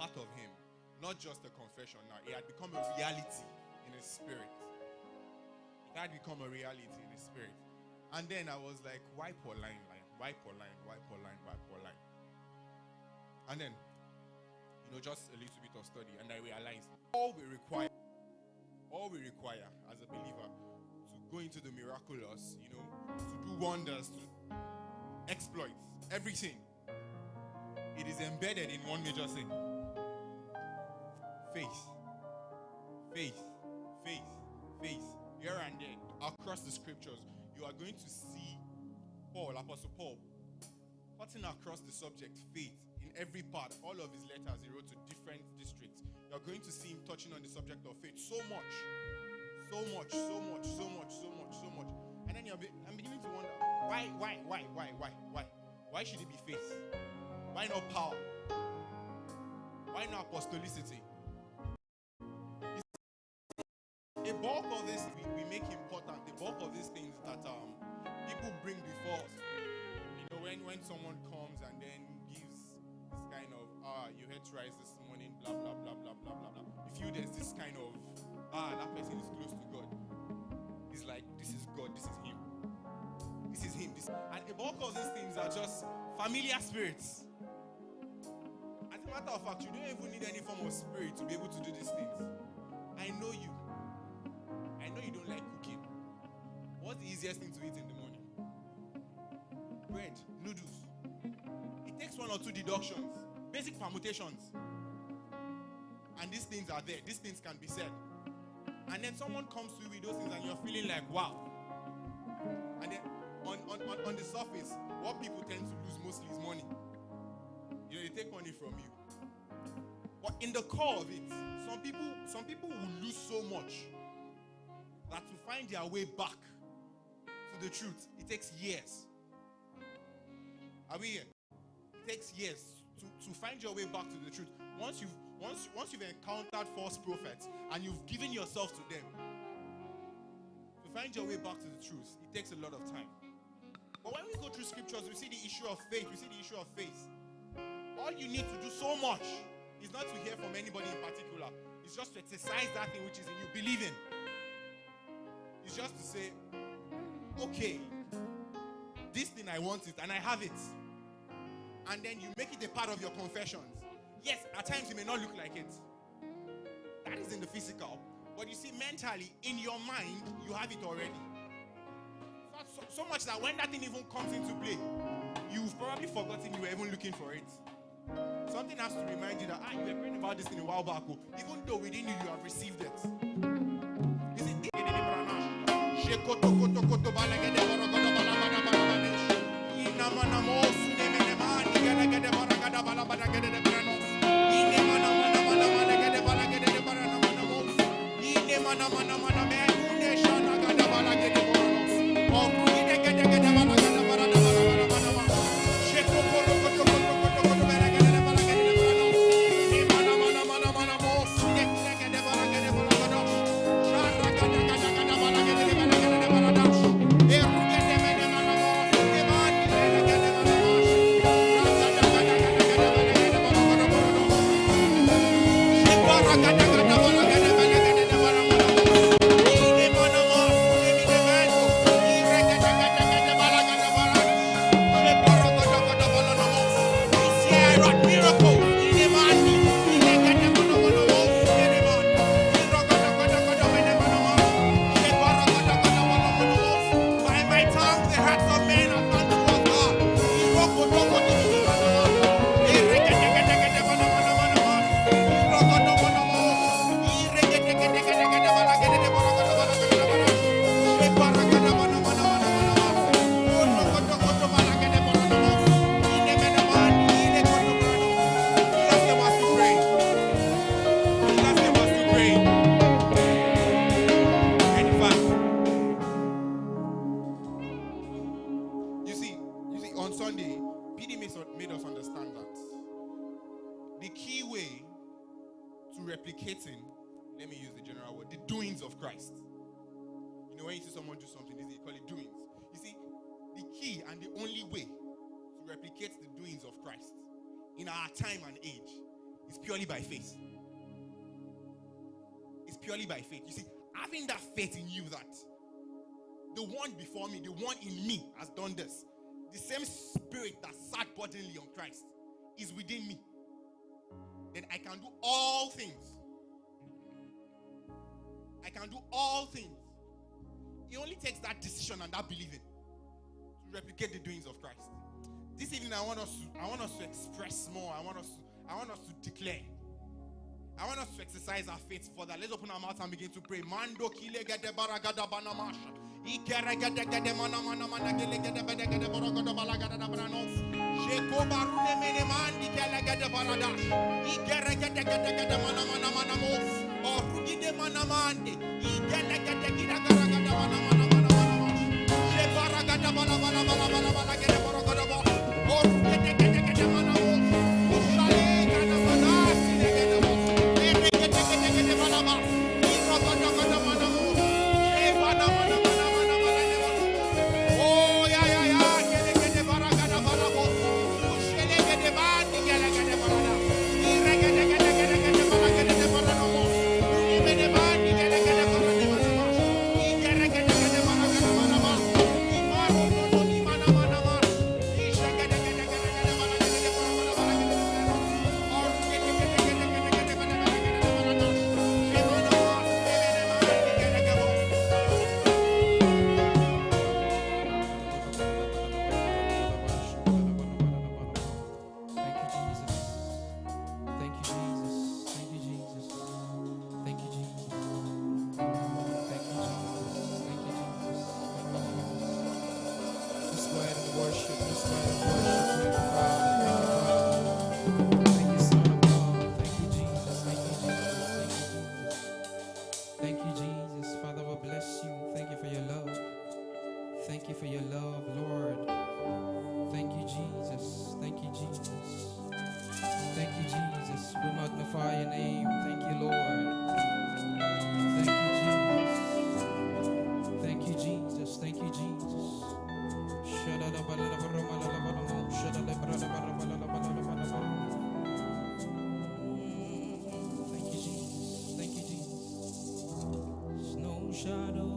part of him. Not just a confession now. It had become a reality in his spirit. It had become a reality in his spirit. And then I was like, why poor line? Why poor line? Why poor line? Why poor line? And then, just a little bit of study, and I realized all we require as a believer to go into the miraculous, to do wonders, to exploits, everything, it is embedded in one major thing. Faith. Faith. Faith. Faith. Here and there, across the scriptures, you are going to see Apostle Paul, cutting across the subject, faith, in every part. All of his letters he wrote to different districts. You are going to see him touching on the subject of faith so much. And then I'm beginning to wonder, why should it be faith? Why not power? Why not apostolicity? A bulk of this we make important. The bulk of these things that people bring before us. When someone comes and then gives this kind of you had rice this morning, blah blah blah blah blah blah blah. You feel there's this kind of that person is close to God. It's like, this is God, this is him. This is him. And a bulk of these things are just familiar spirits. As a matter of fact, you don't even need any form of spirit to be able to do these things. I know you. I know you don't like cooking. What's the easiest thing to eat in the morning? Bread, noodles. It takes one or two deductions, basic permutations. And these things are there. These things can be said. And then someone comes to you with those things and you're feeling like, wow. And then on the surface, what people tend to lose mostly is money. They take money from you. But in the core of it, some people will lose so much that to find their way back to the truth, it takes years. Are we here? It takes years to find your way back to the truth. Once you've encountered false prophets and you've given yourself to them, to find your way back to the truth, it takes a lot of time. But when we go through scriptures, we see the issue of faith. All you need to do so much is not to hear from anybody in particular. It's just to exercise that thing which is in you, believing. It's just to say, okay, this thing I want it and I have it. And then you make it a part of your confessions. Yes, at times it may not look like it. That is in the physical. But you see, mentally, in your mind, you have it already. So much that when that thing even comes into play, you've probably forgotten you were even looking for it. Something has to remind you that you were praying about this thing a while back, even though within you have received it. Is it replicating, let me use the general word, the doings of Christ. When you see someone do something, they call it doings. You see, the key and the only way to replicate the doings of Christ in our time and age It's purely by faith. It's purely by faith. You see, having that faith in you that the one before me, the one in me has done this. The same spirit that sat bodily on Christ is within me. Then I can do all things. I can do all things. It only takes that decision and that believing to replicate the doings of Christ. This evening, I want us to express more. I want us to declare. I want us to exercise our faith further. Let's open our mouth and begin to pray. Mando kile gede baragada banamasha. Ikere gede gede mana gele gede bede gede baragada balagada branos. Sheko barune mene mandi kele gede baradash. Ikere gede gede mana mos. Orugi de mana mande. Ikele gede gida garagada mana. She baragada bala gede baragada ba. Orugi gede mana mos. Ushale gede manasi gede mos. Oh, shadow